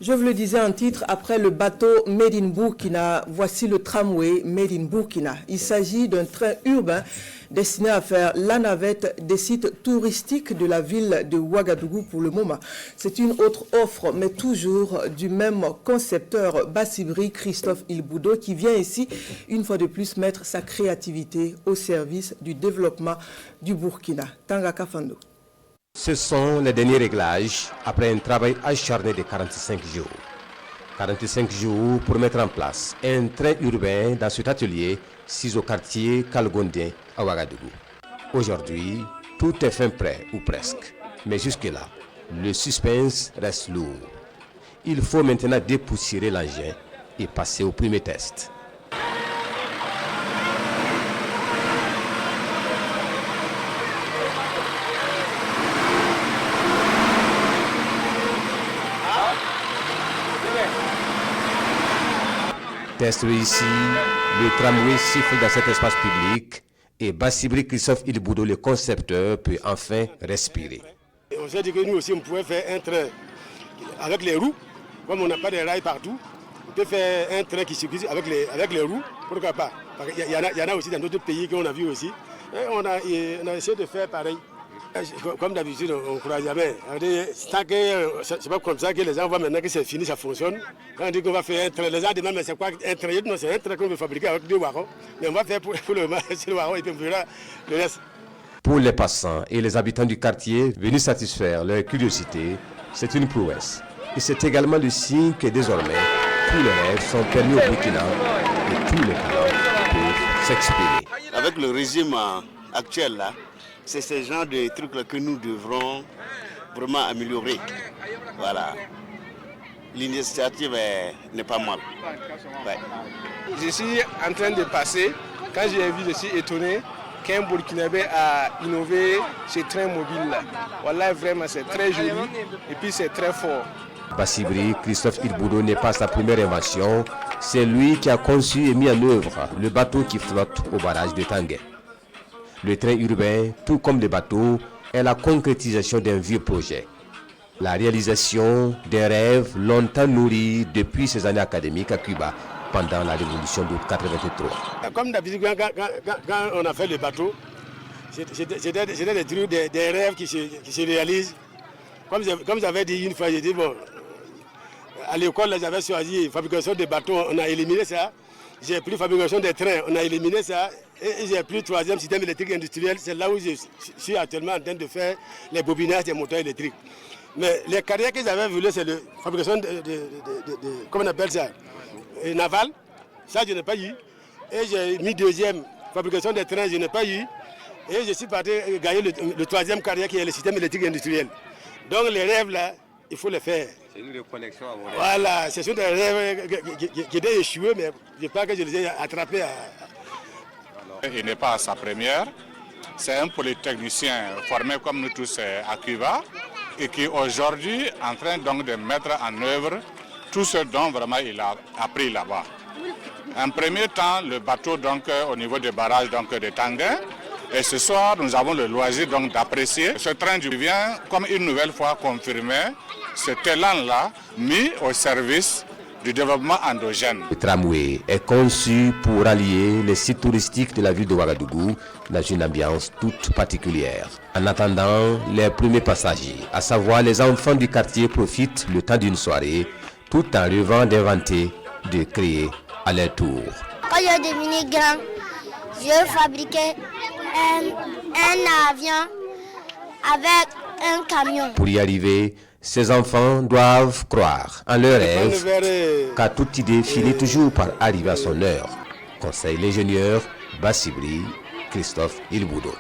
Je vous le disais en titre, après le bateau Made in Burkina, voici le tramway Made in Burkina. Il s'agit d'un train urbain destiné à faire la navette des sites touristiques de la ville de Ouagadougou pour le moment. C'est une autre offre, mais toujours du même concepteur Bassibri, Christophe Ilboudo, qui vient ici, une fois de plus, mettre sa créativité au service du développement du Burkina. Tanga Kafando. Ce sont les derniers réglages après un travail acharné de 45 jours. 45 jours pour mettre en place un train urbain dans cet atelier, situé au quartier Kalgondien à Ouagadougou. Aujourd'hui, tout est fin prêt, ou presque. Mais jusque-là, le suspense reste lourd. Il faut maintenant dépoussiérer l'engin et passer au premier test. Test réussi, le tramway siffle dans cet espace public et Bassibri Christophe Ilboudo, le concepteur, peut enfin respirer. On s'est dit que nous aussi on pouvait faire un train avec les roues, comme on n'a pas de rails partout, on peut faire un train qui circule avec les roues, pourquoi pas. Il y en a aussi dans d'autres pays qu'on a vu aussi. Et on a essayé de faire pareil. Comme d'habitude, on ne croit jamais. C'est pas comme ça que les gens voient maintenant que c'est fini, ça fonctionne. Quand on dit qu'on va faire un train, les gens demandent mais c'est quoi un train? Non, c'est un train qu'on veut fabriquer avec 2 wagons. Mais on va faire pour le wagon et puis on verra le reste. Pour les passants et les habitants du quartier venus satisfaire leur curiosité, c'est une prouesse. Et c'est également le signe que désormais, tous les rêves sont permis au Burkina et tous les talents peuvent s'exprimer. Avec le régime actuel là, c'est ce genre de trucs-là que nous devrons vraiment améliorer. Voilà. L'initiative n'est pas mal. Ouais. Je suis en train de passer. Quand j'ai vu, je suis étonné qu'un Burkinabé a innové ce train mobile-là. Voilà, vraiment, c'est très joli et puis c'est très fort. Bassibri Christophe Ilboudo n'est pas sa première invention. C'est lui qui a conçu et mis en œuvre le bateau qui flotte au barrage de Tanguay. Le train urbain, tout comme les bateaux, est la concrétisation d'un vieux projet. La réalisation d'un rêve longtemps nourri depuis ses années académiques à Cuba pendant la révolution d'août 1983. Comme d'habitude, quand on a fait le bateau, c'était des trucs, des rêves qui se réalisent. Comme j'avais dit une fois, j'ai dit, bon, à l'école, j'avais choisi fabrication de bateaux, on a éliminé ça. J'ai pris fabrication des trains, on a éliminé ça. Et j'ai pris le 3e système électrique industriel. C'est là où je suis actuellement en train de faire les bobinages des moteurs électriques. Mais les carrières que j'avais voulu, c'est la fabrication comment on appelle ça, naval. Ça, je n'ai pas eu. Et j'ai mis 2e fabrication des trains, je n'ai pas eu. Et je suis parti gagner le 3e carrière qui est le système électrique industriel. Donc les rêves là, il faut les faire. C'est une reconnexion à vos rêves. Voilà, ce sont des rêves qui étaient échoués, mais je pense que je les ai attrapés. Il n'est pas à sa première. C'est un polytechnicien formé comme nous tous à Cuba et qui aujourd'hui est en train donc de mettre en œuvre tout ce dont vraiment il a appris là-bas. En premier temps, le bateau donc au niveau des barrages donc de Tanguay. Et ce soir, nous avons le loisir donc d'apprécier ce train qui vient comme une nouvelle fois confirmer cet élan-là mis au service du développement endogène. Le tramway est conçu pour allier les sites touristiques de la ville de Ouagadougou dans une ambiance toute particulière. En attendant, les premiers passagers, à savoir les enfants du quartier, profitent le temps d'une soirée tout en rêvant d'inventer, de créer à leur tour. Quand je devenais grand, je fabriquais un avion avec un camion. Pour y arriver, ces enfants doivent croire en leur rêve, car toute idée finit toujours par arriver à son heure. Conseille l'ingénieur Bassibri Christophe Ilboudo.